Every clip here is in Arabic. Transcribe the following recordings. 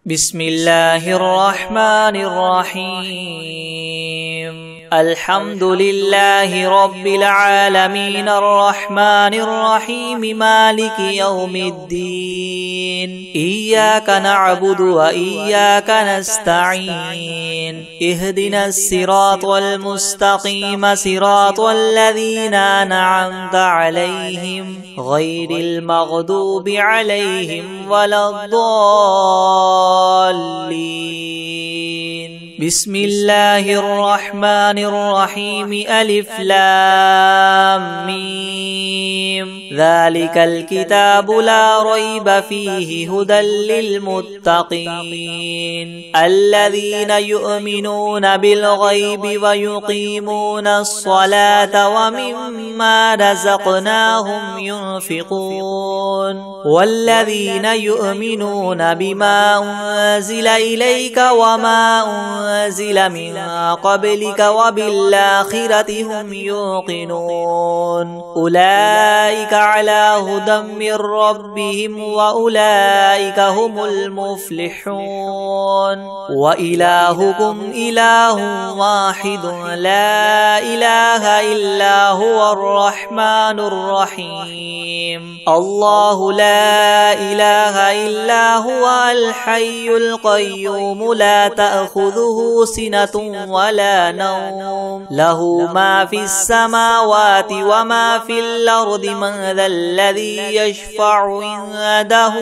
بسم الله الرحمن الرحيم. الحمد لله رب العالمين الرحمن الرحيم مالك يوم الدين. إياك نعبد وإياك نستعين. اهدنا الصراط المستقيم صراط الذين أنعمت عليهم غير المغضوب عليهم ولا الضالين. بسم الله الرحمن الرحيم. ألف لام ميم. ذلك الكتاب لا ريب فيه هدى للمتقين الذين يؤمنون بالغيب ويقيمون الصلاة ومما رزقناهم ينفقون والذين يؤمنون بما أنزل إليك وما أنزل من قبلك وبالآخرة هم يوقنون أولئك على هدى من ربهم وأولئك هم المفلحون. وإلهكم إله واحد لا إله إلا هو الرحمن الرحيم. الله لا إله إلا هو الحي القيوم لا تأخذه سنة ولا نوم له ما في السماوات وما في الأرض. من ذا الذي يشفع عنده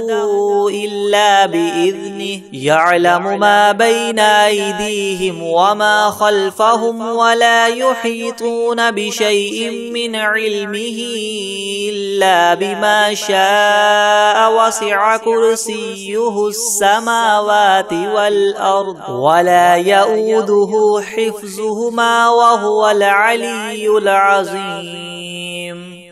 إلا بإذنه يعلم ما بين أيديهم وما خلفهم ولا يحيطون بشيء من علمه إلا بما شاء. وسع كرسيه السماوات والأرض ولا يؤوده حفظهما وهو العلي العظيم.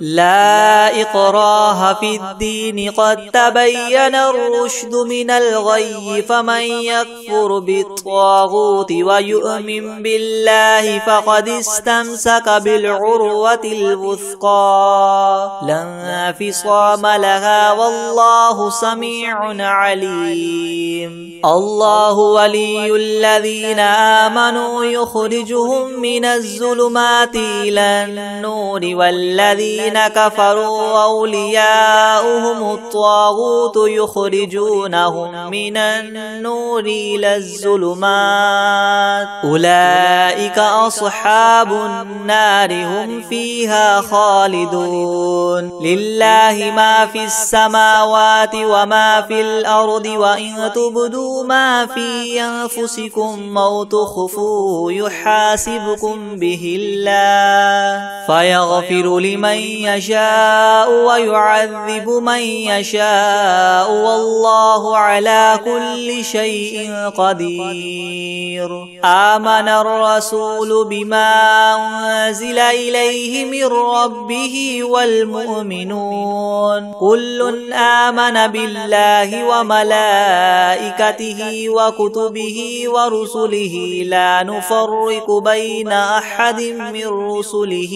لا إكراه في الدين قد تبين الرشد من الغي. فمن يكفر بالطاغوت ويؤمن بالله فقد استمسك بالعروة الوثقى لا انفصام لها والله سميع عليم. الله ولي الذين آمنوا يخرجهم من الظلمات إلى النور والذين كفروا أولياؤهم الطاغوت يخرجونهم من النور إلى الظلمات أولئك أصحاب النار هم فيها خالدون. لله ما في السماوات وما في الأرض وإن تبدوا ما في أنفسكم أو تخفوه يحاسبكم به الله فيغفر لمن يشاء ويعذب من يشاء والله على كل شيء قدير. آمن الرسول بما أنزل إليه من ربه والمؤمنون كل آمن بالله وملائكته وكتبه ورسله لا نفرق بين أحد من رسله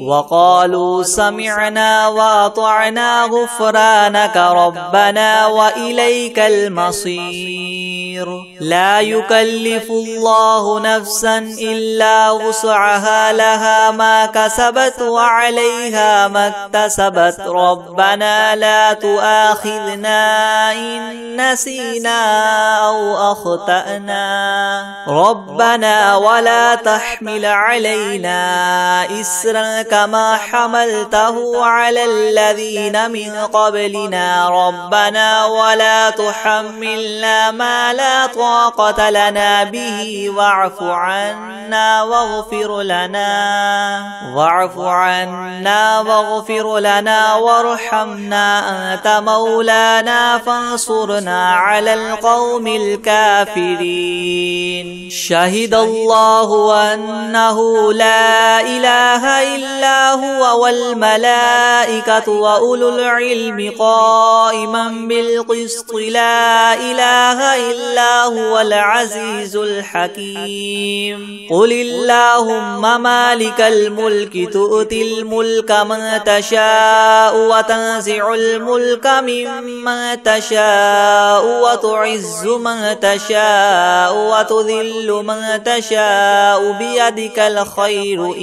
وقالوا سمعنا وأطعنا غفرانك ربنا وإليك المصير. لا يكلف الله نفسا إلا وسعها لها ما كسبت وعليها ما اكتسبت. ربنا لا تؤاخذنا إن نسينا أو أخطأنا ربنا ولا تحمل علينا إسرا كما حملته على الذين من قبلنا ربنا ولا تحملنا ما لا طاقة لنا به واعف عنا واغفر لنا وارحمنا أنت مولانا فانصرنا على القوم الكافرين. شهد الله أنه لا إله إلا هو هو والملائكة وأولو العلم قائما بالقسط لا إله إلا هو العزيز الحكيم قل اللهم مالك الملك تؤتي الملك من تشاء وتنزع الملك ممن تشاء وتعز من تشاء وتذل من تشاء بيدك الخير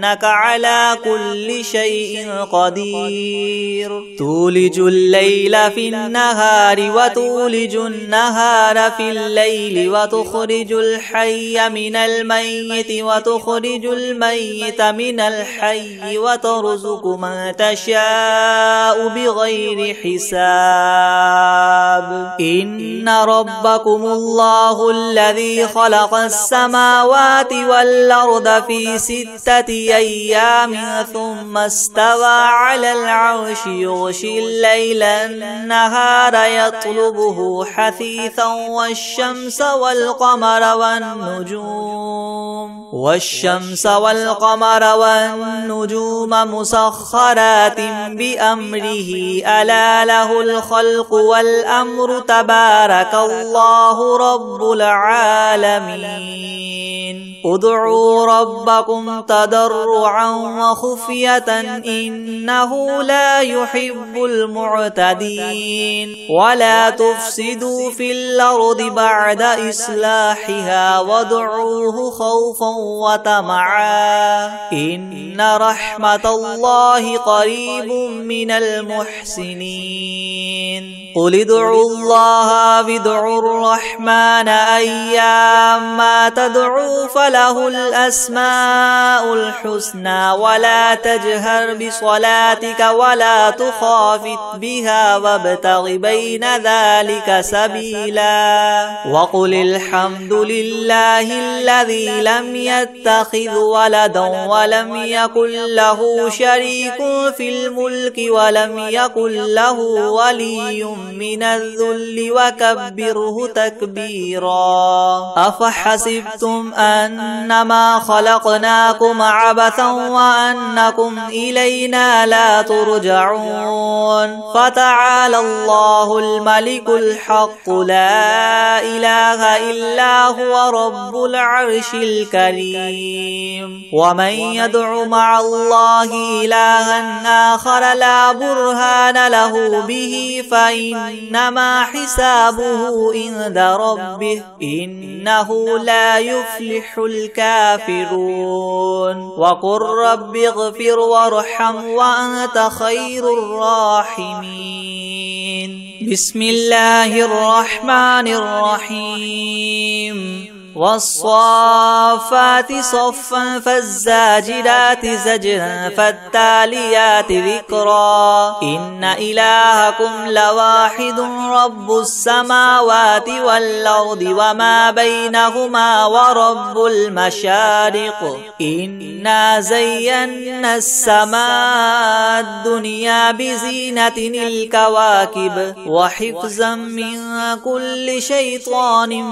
إنك على كل شيء قدير تولج الليل في النهار وتولج النهار في الليل وتخرج الحي من الميت وتخرج الميت من الحي وترزق من تشاء بغير حساب إن ربكم الله الذي خلق السماوات والأرض في 6 أيام ثم استوى على العرش يغشي الليل النهار يطلبه حثيثا والشمس والقمر والنجوم مسخرات بأمره ألا له الخلق والأمر تبارك الله رب العالمين ادعوا ربكم تضرعا وخفية إنه لا يحب المعتدين ولا تفسدوا في الأرض بعد إصلاحها وادعوه خوفا وطمعا إن رحمة الله قريب من المحسنين قل ادعوا الله وادعوا الرحمن أيما تدعوا فله الأسماء الحسنى ولا تجهر بصلاتك ولا تخافت بها وابتغ بين ذلك سبيلا وقل الحمد لله الذي لم يتخذ ولدا ولم يكن له شريك في الملك ولم يكن له ولي من الذل وكبره تكبيرا أفحسبتم أنما خلقناكم عبثا وأنكم إلينا لا ترجعون فتعالى الله الملك الحق لا إله إلا هو رب العرش الكريم ومن يدع مع الله إلها آخر لا برهان له به فإنما حسابه عند ربه إنه لا يفلح الكافرون وقل رب اغفر وارحم وأنت خير الراحمين بسم الله الرحمن الرحيم والصافات صفا فالزاجرات زجرا فالتاليات ذكرا إن إلهكم لواحد رب السماوات والأرض وما بينهما ورب المشارق إنا زينا السماء الدنيا بزينة الكواكب وحفظا من كل شيطان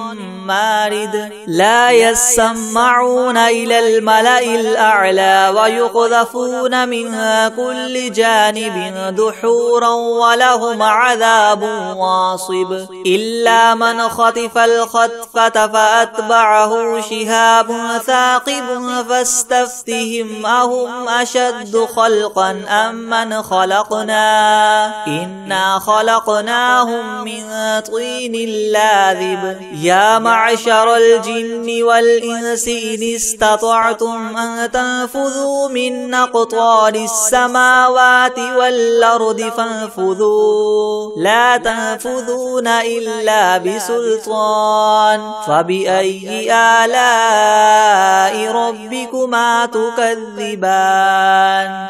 مارد لا يسمعون إلى الملأ الأعلى ويقذفون من كل جانب دحورا ولهم عذاب واصب إلا من خطف الخطفة فأتبعه شهاب ثاقب فاستفتهم أهم أشد خلقا أم من خلقنا إنا خلقناهم من طين لاذب يا معشر الجن والإنس إن استطعتم أن تنفذوا من أقطار السماوات والأرض فانفذوا لا تنفذون إلا بسلطان فبأي آلاء ربكما تكذبان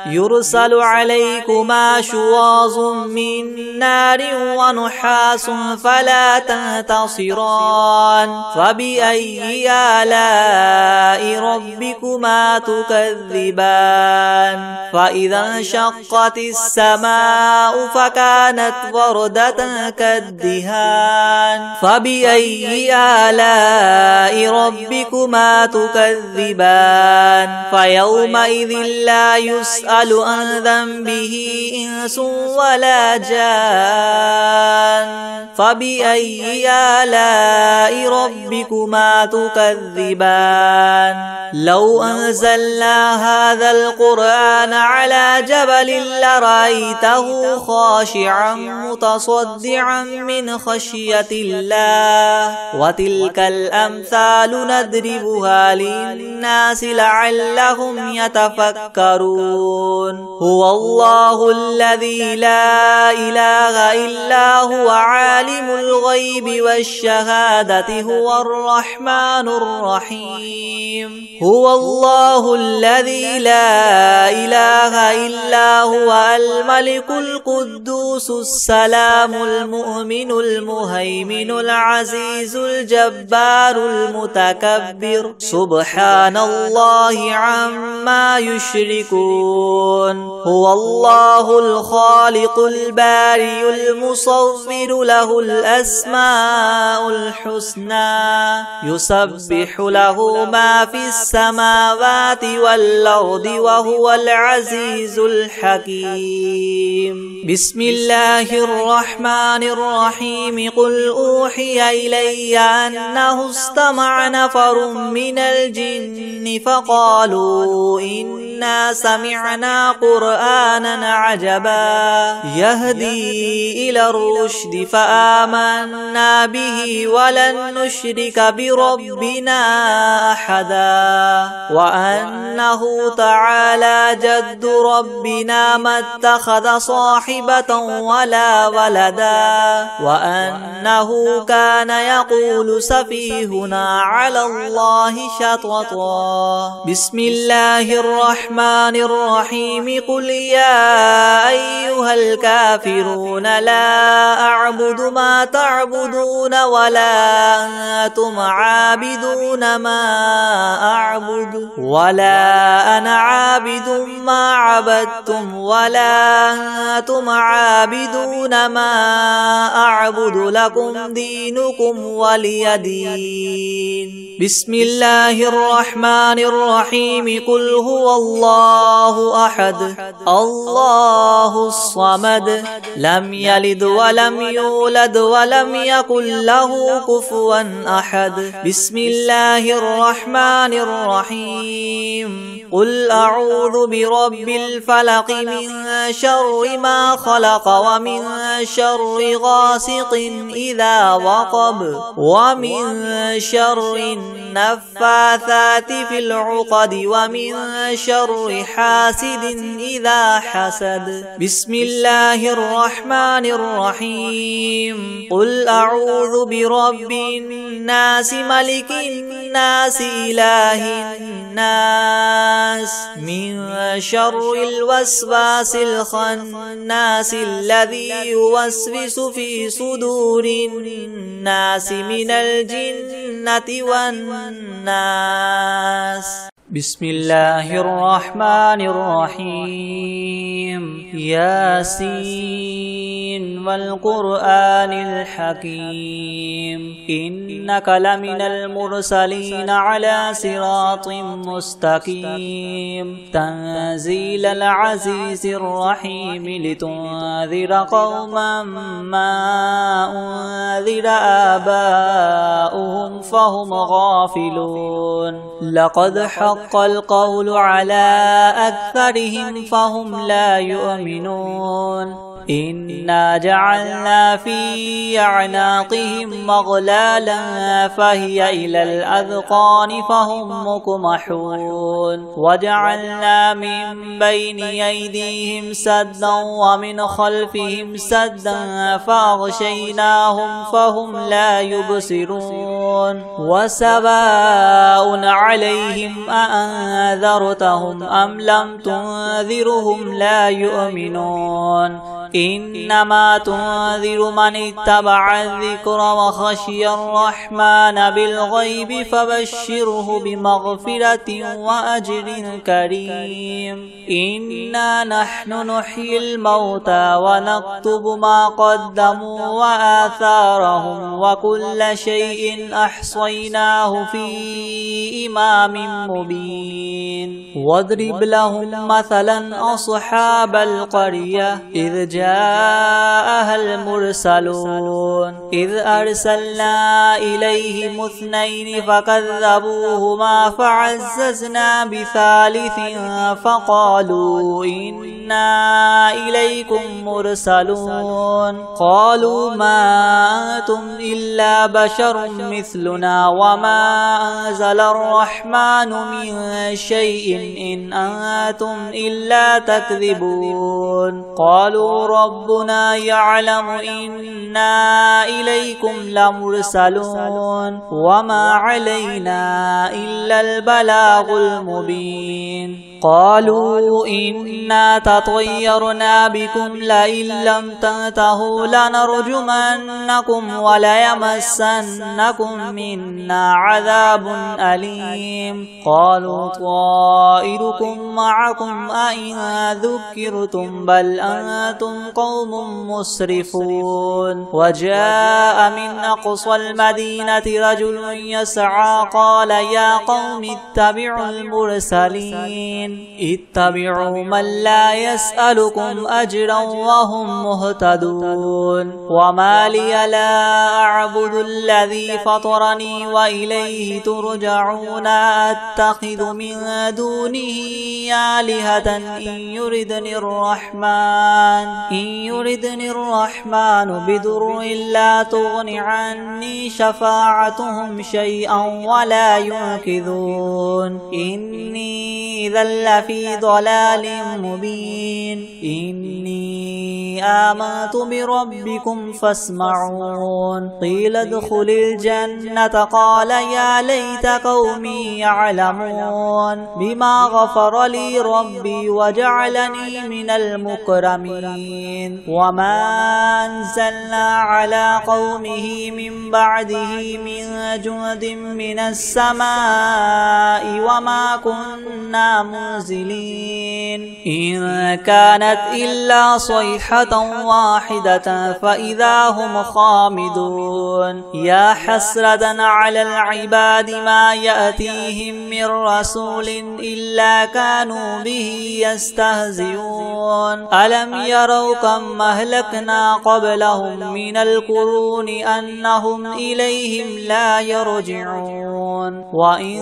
يرسل عليكما شواظ من نار ونحاس فلا تنتصران فبأي فبأي آلاء ربكما تكذبان فإذا انشقت السماء فكانت وردة كالدهان فبأي آلاء ربكما تكذبان فيومئذ لا يسأل عن ذنبه إنس ولا جان فبأي آلاء ربكما تكذبان لو أنزلنا هذا القرآن على جبل لرأيته خاشعا متصدعا من خشية الله وتلك الأمثال نضربها للناس لعلهم يتفكرون هو الله الذي لا إله إلا هو عالم الغيب والشهادة هو الرحمن الرحيم هو الله الذي لا إله إلا هو الملك القدوس السلام المؤمن المهيمن العزيز الجبار المتكبر سبحان الله عما يشركون هو الله الخالق البارئ المصور له الأسماء الحسنى يسبح له ما في السماوات والأرض وهو العزيز الحكيم بسم الله الرحمن الرحيم قل أوحي إلي أنه استمع نفر من الجن فقالوا إنا سمعنا قرآنا عجبا يهدي إلى الرشد فآمنا به ولن نشرك بربنا أحدا وأنه تعالى جد ربنا ما اتخذ صاحبة ولا ولدا وأنه كان يقول سفيهنا على الله شططا بسم الله الرحمن الرحيم قل يا أيها الكافرون لا أعبد ما تعبدون ولا أنتم عابدون ما أعبد ولا أنا عابد ما عبدتم ولا أنتم عابدون ما أعبد لكم دينكم ولي دين بسم الله الرحمن الرحيم قل هو الله أحد الله الصمد لم يلد ولم يولد ولم يكن له كفوا أحد بسم الله الرحمن الرحيم قل أعوذ برب الفلق من شر ما خلق ومن شر غاسق إذا وقب ومن شر النفاثات في العقد ومن شر حاسد إذا حسد بسم الله الرحمن الرحيم قل أعوذ برب الناس ملك الناس إله الناس من شر الوسواس الخناس الذي يوسوس في صدور الناس من الجنة والناس بسم الله الرحمن الرحيم ياسين والقرآن الحكيم إنك لمن المرسلين على صراط مستقيم تنزيل العزيز الرحيم لتنذر قوما ما أنذر آباؤهم فهم غافلون لقد حق القول على أكثرهم فهم لا يؤمنون إنا جعلنا في أعناقهم مغلالا فهي إلى الأذقان فهم مكمحون وجعلنا من بين أيديهم سدا ومن خلفهم سدا فأغشيناهم فهم لا يبصرون وسواء عليهم أأنذرتهم أم لم تنذرهم لا يؤمنون إنما تنذر من اتبع الذكر وخشي الرحمن بالغيب فبشره بمغفرة وأجر كريم إنا نحن نحيي الموتى ونكتب ما قدموا وآثارهم وكل شيء أحصيناه في إمام مبين واضرب لهم مثلا أصحاب القرية إذ جاءها المرسلون إذ أرسلنا إليهم اثنين فكذبوهما فعززنا بثالث فقالوا إنا إليكم مرسلون قالوا ما أنتم إلا بشر مثلنا وما أنزل الرحمن من شيء إن أنتم إلا تكذبون قالوا ربنا يعلم إنا إليكم لمرسلون وما علينا إلا البلاغ المبين قالوا إنا تطيرنا بكم لئن لم تنتهوا لنرجمنكم وليمسنكم منا عذاب أليم قالوا طائركم معكم أئن ذكرتم بل أنتم قوم مسرفون وجاء من أقصى المدينة رجل يسعى قال يا قوم اتبعوا المرسلين اتبعوا من لا يسألكم أجرا وهم مهتدون وما لي لا أعبد الذي فطرني وإليه ترجعون أتخذ من دونه آلهة إن يردني الرحمن بضر لا تغن عني شفاعتهم شيئا ولا ينقذون إني إذا لفي ضلال مبين إني آمنت بربكم فاسمعون قيل ادخل الجنة قال يا ليت قومي يعلمون بما غفر لي ربي وجعلني من المكرمين وما أنزلنا على قومه من بعده من جند من السماء وما كنا منزلين إن كانت إلا صيحة واحدة فإذا هم خامدون يا حسرة على العباد ما يأتيهم من رسول إلا كانوا به يستهزئون ألم يروا كم أهلكنا قبلهم من القرون أنهم إليهم لا يرجعون وإن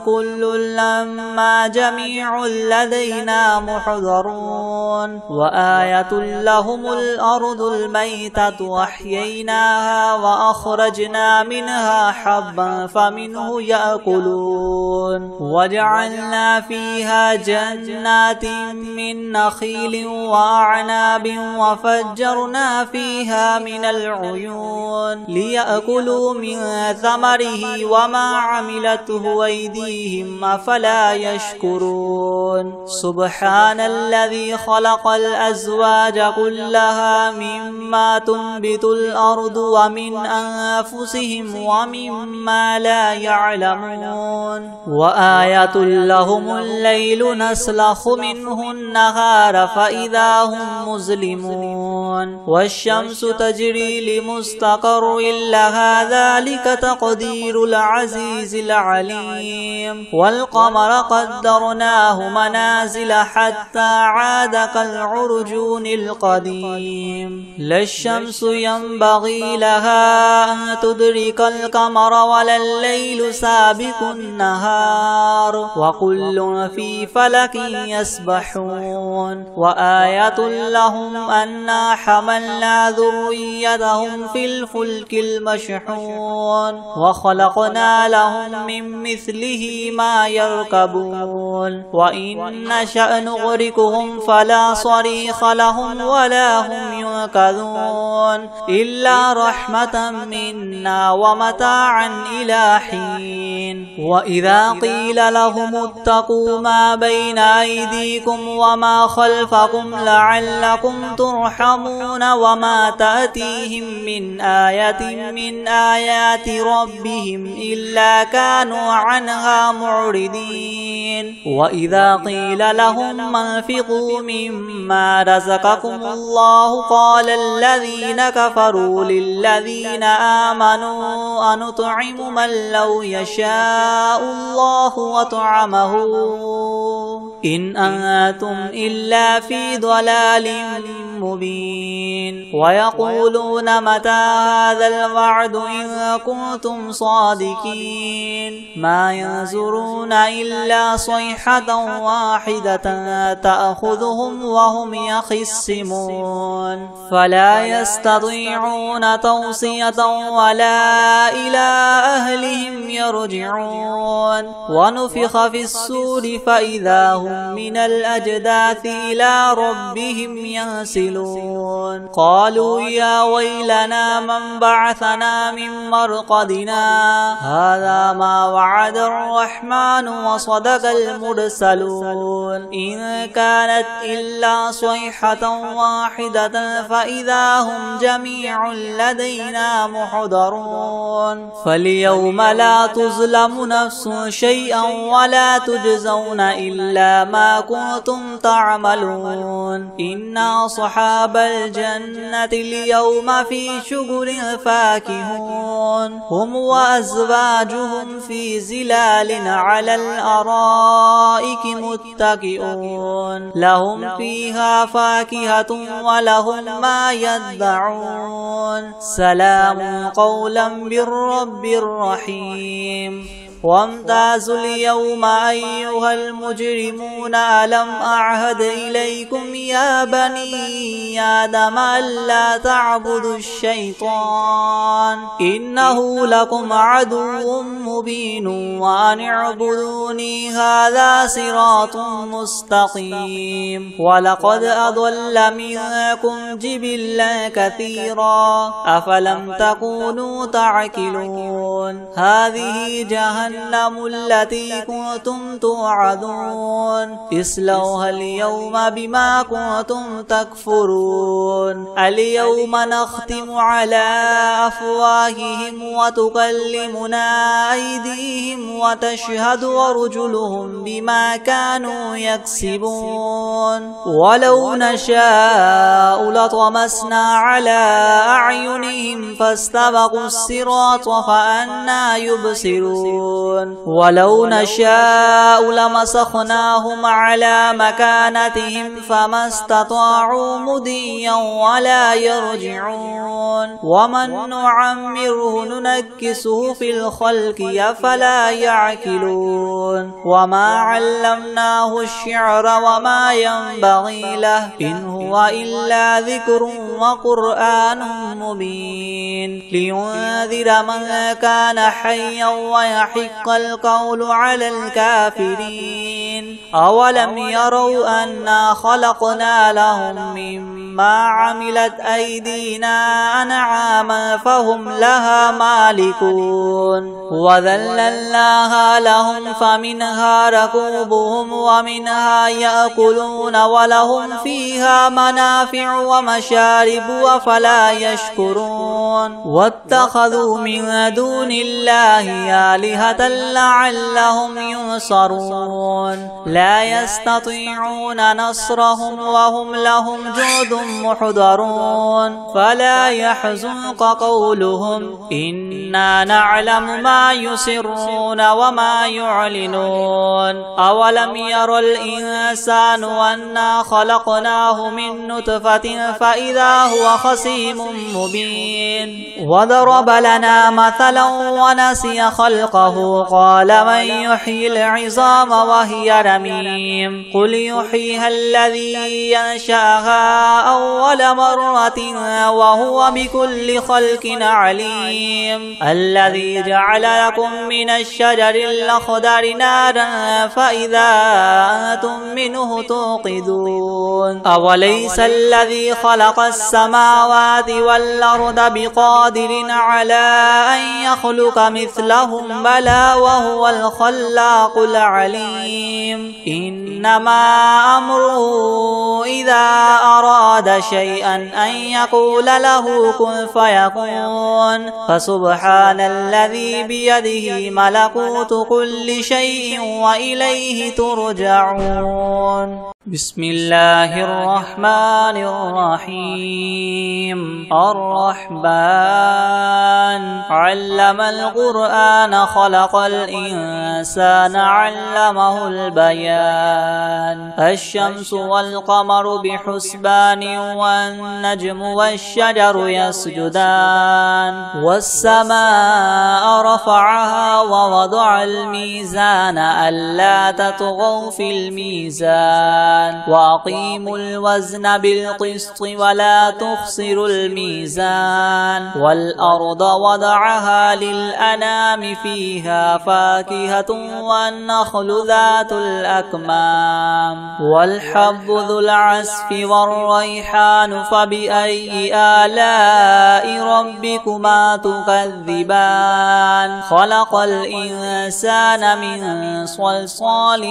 كل لما جميع لدينا محضرون وآية لهم الأرض الميتة وأحييناها وأخرجنا منها حبا فمنه يأكلون وجعلنا فيها جنات من نخيل وأعناب وفجرنا فيها من العيون ليأكلوا من ثمره وما عملته أيديهم أفلا يشكرون سبحان الذي خلق الأزواج كلها مما تنبت الأرض ومن أنفسهم ومما لا يعلمون وآية لهم الليل نسلخ منه النهار فإذا هم مظلمون والشمس تجري لمستقر لها ذلك تقدير العزيز العليم والقمر قدرناه منازل حتى عاد كالعرجون القديم لا الشمس ينبغي لها أن تدرك القمر ولا الليل سابق النهار وكل في فلك يسبحون وآية لهم أنا حملنا ذريتهم في الفلك المشحون وخلقنا لهم لهم من مثله ما يركبون وإن نشأ نغرقهم فلا صريخ لهم ولا هم ينقذون إلا رحمة منا ومتاعا إلى حين وإذا قيل لهم اتقوا ما بين أيديكم وما خلفكم لعلكم ترحمون وما تأتيهم من آية من آيات ربهم إلا كانوا عنها معرضين وإذا قيل لهم انفقوا مما رزقكم الله قال الذين كفروا للذين آمنوا أنطعم من لو يشاء الله وطعمه إن أنتم إلا في ضلال مبين ويقولون متى هذا الوعد إن كنتم صادقين ما ينظرون إلا صيحة واحدة تأخذهم وهم يخصمون فلا يستطيعون توصية ولا إلى أهلهم يرجعون ونفخ في الصور فإذا هم من الأجداث إلى ربهم ينسلون قالوا يا ويلنا من بعثنا من مرقدنا هذا ما وعد الرحمن وصدق المرسلون إن كانت إلا صيحة واحدة فإذا هم جميع لدينا محضرون فاليوم لا تظلم نفس شيئا ولا تجزون إلا ما كنتم تعملون إن أصحاب الجنة اليوم في شغل فاكهون هم وأزواجهم في ظلال على الأرائك متكئون لهم فيها فاكهة ولهم ما يدعون سلام قولا من رب رحيم وامتازوا اليوم أيها المجرمون ألم أعهد إليكم يا بني آدم ألا تعبدوا الشيطان إنه لكم عدو مبين وأن اعبدوني هذا صراط مستقيم ولقد أضل منكم جبلا كثيرا أفلم تكونوا تعقلون هذه جهنم التي كنتم توعدون اصلوها اليوم بما كنتم تكفرون اليوم نختم على أفواههم وتكلمنا أيديهم وتشهد أرجلهم بما كانوا يكسبون ولو نشاء لطمسنا على أعينهم فاستبقوا الصراط فأنى يبصرون ولو نشاء لمسخناهم على مكانتهم فما استطاعوا مضيا ولا يرجعون ومن نعمره ننكسه في الخلق أفلا يعقلون وما علمناه الشعر وما ينبغي له إن هو إلا ذكر وقرآن مبين لينذر من كان حيا ويحق القول على الكافرين أولم يروا أنا خلقنا لهم مما عملت أيدينا أنعاما فهم لها مالكون وذللناها لهم فمنها ركوبهم ومنها يأكلون ولهم فيها منافع ومشارب أفلا يشكرون واتخذوا من دون الله آلهة لعلهم ينصرون لا يستطيعون نصرهم وهم لهم جند محضرون فلا يحزنك قولهم إنا نعلم ما يسرون وما يعلنون أولم ير الإنسان أنا خلقناه من نطفة فإذا هو خصيم مبين وضرب لنا مثلا ونسي خلقه قال من يحيي العظام وهي رميم قل يحييها الذي ينشأها أول مرة وهو بكل خلق عليم الذي جعل لكم من الشجر الأخضر نارا فإذا أنتم منه توقدون أوليس الذي خلق السماوات والأرض بقادر على أن يخلق مثلهم بلى وهو الخلاق العليم إنما أمره إذا أراد شيئا أن يقول له كن فيكون فسبحان الذي بيده ملكوت كل شيء وإليه ترجعون بسم الله الرحمن الرحيم الرحمن علم القرآن خلق الإنسان علمه البيان الشمس والقمر بحسبان والنجم والشجر يسجدان والسماء رفعها ووضع الميزان ألا تطغوا في الميزان وأقيموا الوزن بالقسط ولا تخسروا الميزان والأرض وضعها للأنام فيها فاكهة والنخل ذات الأكمام والحب ذو العصف والريحان فبأي آلاء ربكما تكذبان خلق الإنسان من صلصال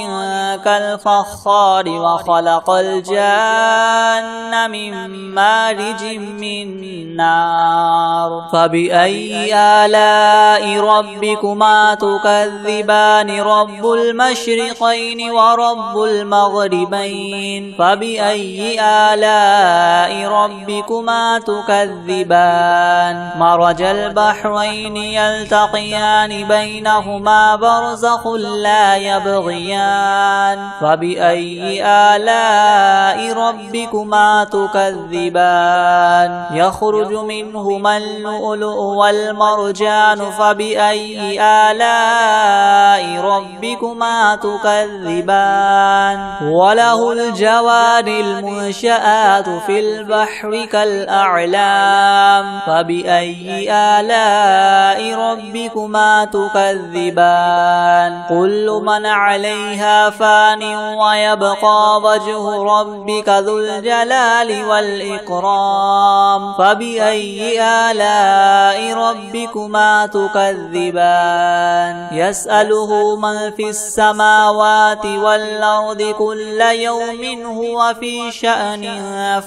كالفخار وخلق الجان من مارج من نار فبأي آلاء ربكما تكذبان رب المشرقين ورب المغربين فبأي آلاء ربكما تكذبان مرج البحرين يلتقيان بينهما برزخ لا يبغيان فبأي آلاء ربكما تكذبان يخرج منهما اللؤلؤ والمرجان فبأي آلاء ربكما تكذبان وله الجوار المنشآت في البحر كالأعلام فبأي آلاء ربكما تكذبان كل من عليها فان ويبقى وجه ربك ذو الجلال والإكرام فبأي آلاء ربكما تكذبان يسأله من في السماوات والأرض كل يوم هو في شأن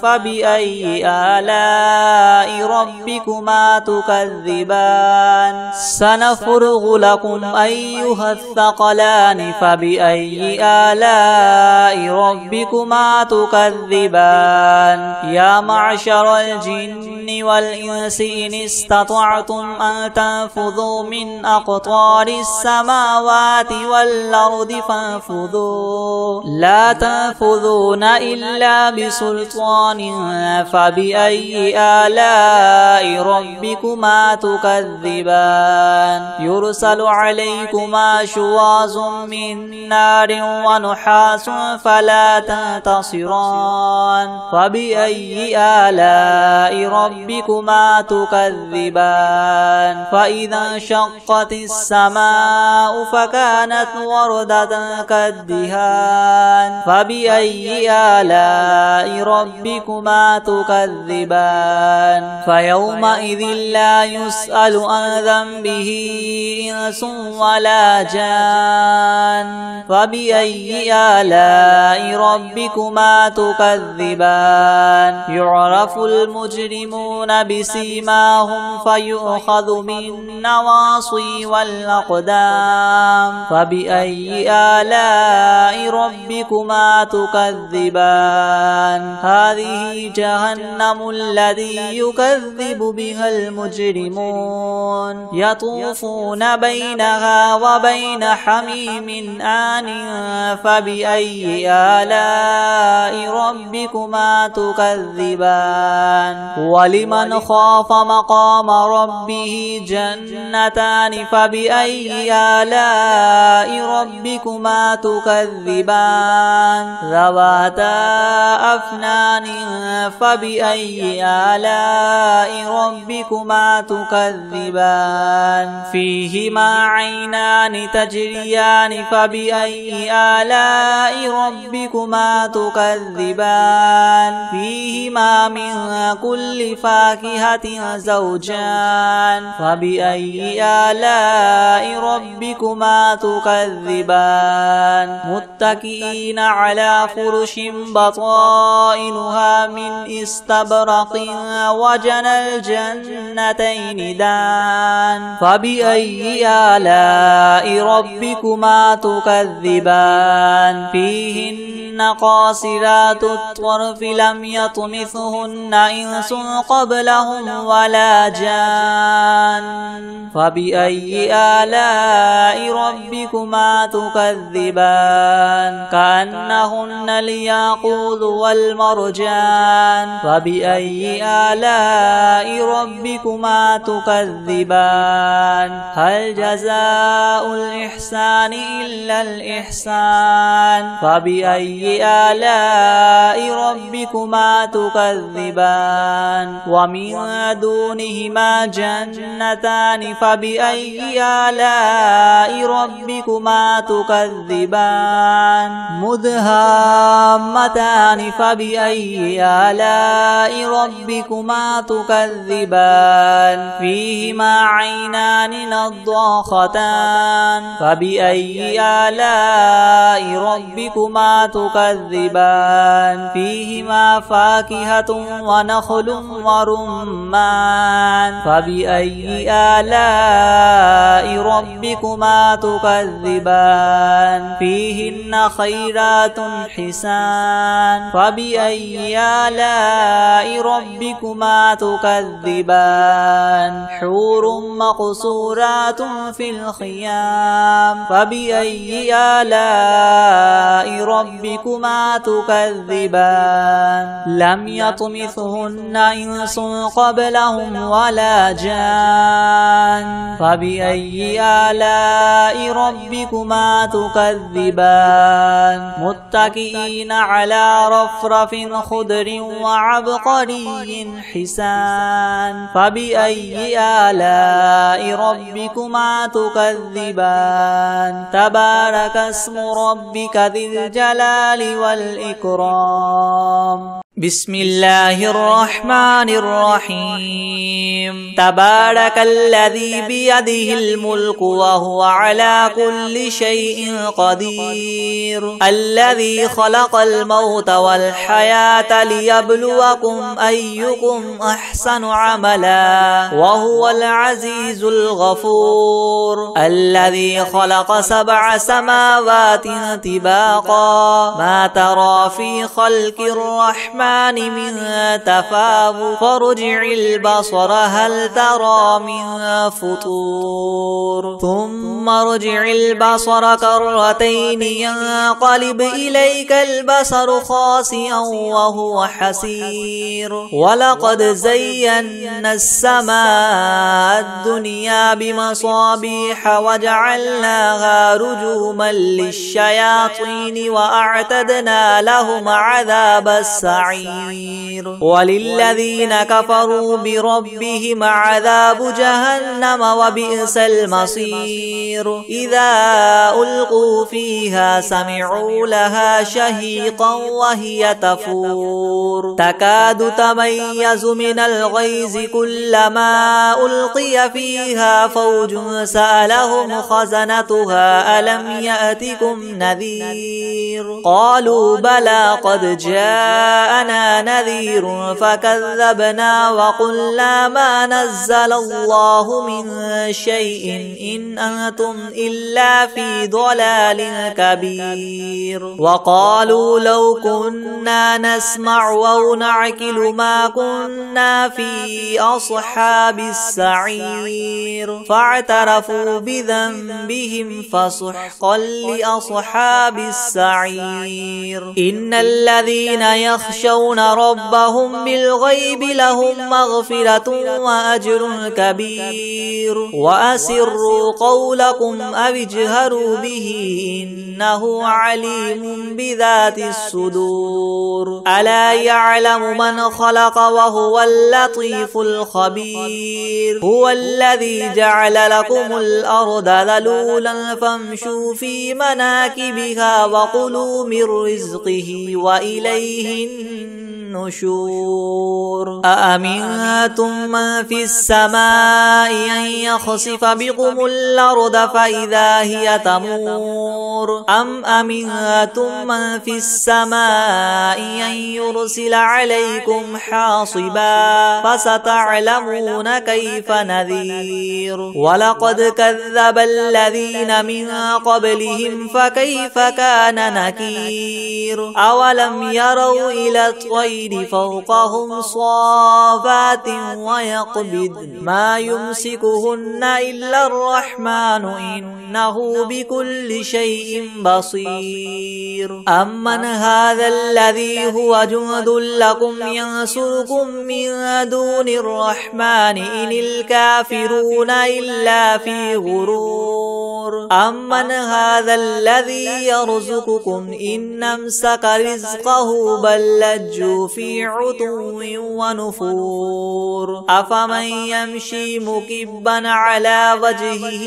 فبأي آلاء ربكما تكذبان سنفرغ لكم أيها الثقلان فبأي آلاء ربكما تكذبان يا معشر الجن والإنس إن استطعتم أن تنفذوا من أقطار السماوات والأرض فانفذوا لا تنفذون إلا بسلطان فبأي آلاء ربكما تكذبان يرسل عليكما شواظ من نار ونحاس فلا تنتصران فبأي آلاء ربكما تكذبان فإذا انشقت السماء فكانت وردة كالدهان فبأي آلاء ربكما تكذبان فيومئذ لا يسأل عن ذنبه إنس ولا جان فبأي آلاء ربكما تكذبان يعرف المجرمون بسيماهم فيؤخذ بالنواصي والأقدام فبأي آلاء ربكما تكذبان هذه جهنم الذي يكذب بها المجرمون يطوفون بين بينها وبين حميم آن فبأي آلاء ربكما تكذبان ولمن خاف مقام ربه جنتان فبأي آلاء ربكما تكذبان ذواتا أفنان فبأي آلاء ربكما تكذبان فيهما عينان تجريان فبأي آلاء ربكما تكذبان فيهما من كل فاكهة زوجان فبأي آلاء ربكما تكذبان متكئين على فرش بطائنها من استبرق وجنى الجنتين دان فبأي آلاء ربكما تكذبان فيهن قاصرات الطرف لم يطمثهن إنس قبلهم ولا جان فبأي آلاء ربكما تكذبان كأنهن الياقوت والمرجان فبأي آلاء ربكما تكذبان هل جزاء الإحسان إلا الإحسان فبأي آلاء ربكما تكذبان ومن دونهما جنتان فبأي آلاء ربكما تكذبان مدهامتان فبأي آلاء ربكما تكذبان فيهما عينان نضاختان فبأي آلاء ربكما تكذبان فيهما فاكهة ونخل ورمان فبأي آلاء ربكما تكذبان فيهن خيرات حسان فبأي آلاء ربكما تكذبان حور مقصورات في الخيام فبأي آلاء ربكما تكذبان لم يطمثهن إنس قبلهم ولا جان فبأي آلاء ربكما تكذبان متكئين على رفرف خضر وعبقري حسان فبأي آلاء ربكما تكذبان تبارك اسم ربك ذي الجلال والإكرام بسم الله الرحمن الرحيم تبارك الذي بيده الملك وهو على كل شيء قدير الذي خلق الموت والحياة ليبلوكم أيكم أحسن عملا وهو العزيز الغفور الذي خلق 7 سماوات طباقا ما ترى في خلق الرحمن من تفاوت فارجع البصر هل ترى من فطور ثم ارجع البصر كرتين ينقلب إليك البصر خاسئا وهو حسير ولقد زينا السماء الدنيا بمصابيح وجعلناها رجوما للشياطين وأعتدنا لهم عذاب السعير وللذين كفروا بربهم عذاب جهنم وبئس المصير إذا ألقوا فيها سمعوا لها شهيقا وهي تفور تكاد تميز من الغيظ كلما ألقي فيها فوج سألهم خزنتها ألم يأتكم نذير قالوا بلى قد جاءنا نذير فكذبنا وقلنا ما نزل الله من شيء إن أنتم أنتم إلا في ضلال كبير وقالوا لو كنا نسمع أو نعقل ما كنا في أصحاب السعير فاعترفوا بذنبهم فسحقا لأصحاب السعير إن الذين يخشون ربهم بالغيب لهم مغفرة وأجر كبير وأسروا قولكم أو اجهروا به إنه عليم بذات الصدور ألا يعلم من خلق وهو اللطيف الخبير هو الذي جعل لكم الأرض ذلولا فامشوا في مناكبها وكلوا من رزقه وإليه النشور أأمنتم من في السماء أن يخسف بكم الأرض فإذا هي تمور أم أمنتم من في السماء أن يرسل عليكم حاصبا فستعلمون كيف نذير ولقد كذب الذين من قبلهم فكيف كان نكير أولم يروا إلى الطير فوقهم صافات ويقبض ما يمسكهن إلا الرحمن إنه بكل شيء بصير أمن هذا الذي هو جند لكم ينصركم من دون الرحمن إن الكافرون إلا في غرور أمن هذا الذي يرزقكم إن أمسك رزقه بل لجوا في عتو ونفور أفمن يمشي مكبا على وجهه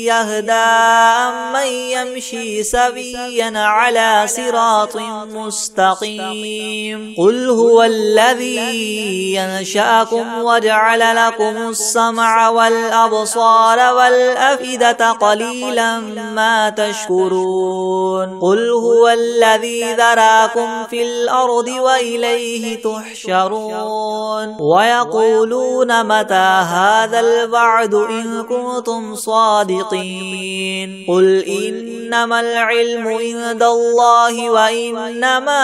يهدى أمن يمشي سويا على صراط مستقيم قل هو الذي ينشأكم وجعل لكم السمع والأبصار والأفئدة قليلا ما تشكرون قل هو الذي ذراكم في الأرض وإليه تحشرون ويقولون متى هذا الوعد إن كنتم صادقين قل إنما العلم عند الله وإنما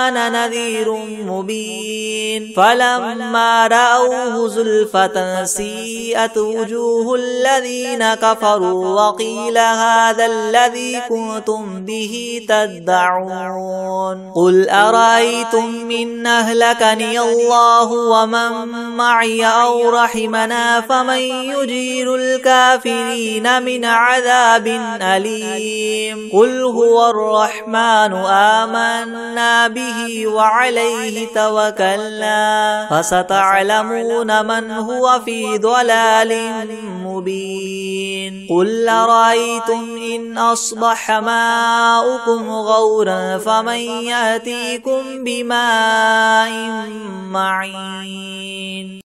أنا نذير مبين فلما رأوه زلفة سيئت وجوه الذين كفروا وقيل هذا الذي كنتم به تدعون قل أرأيتم إن أهلكني الله ومن معي أو رحمنا فمن يجير الكافرين من عذاب أليم قل هو الرحمن آمنا به وعليه توكلنا فستعلمون من هو في ضلال مبين قل أرأيتم إن أصبح ماؤكم غورا فمن يأتيكم بماء معين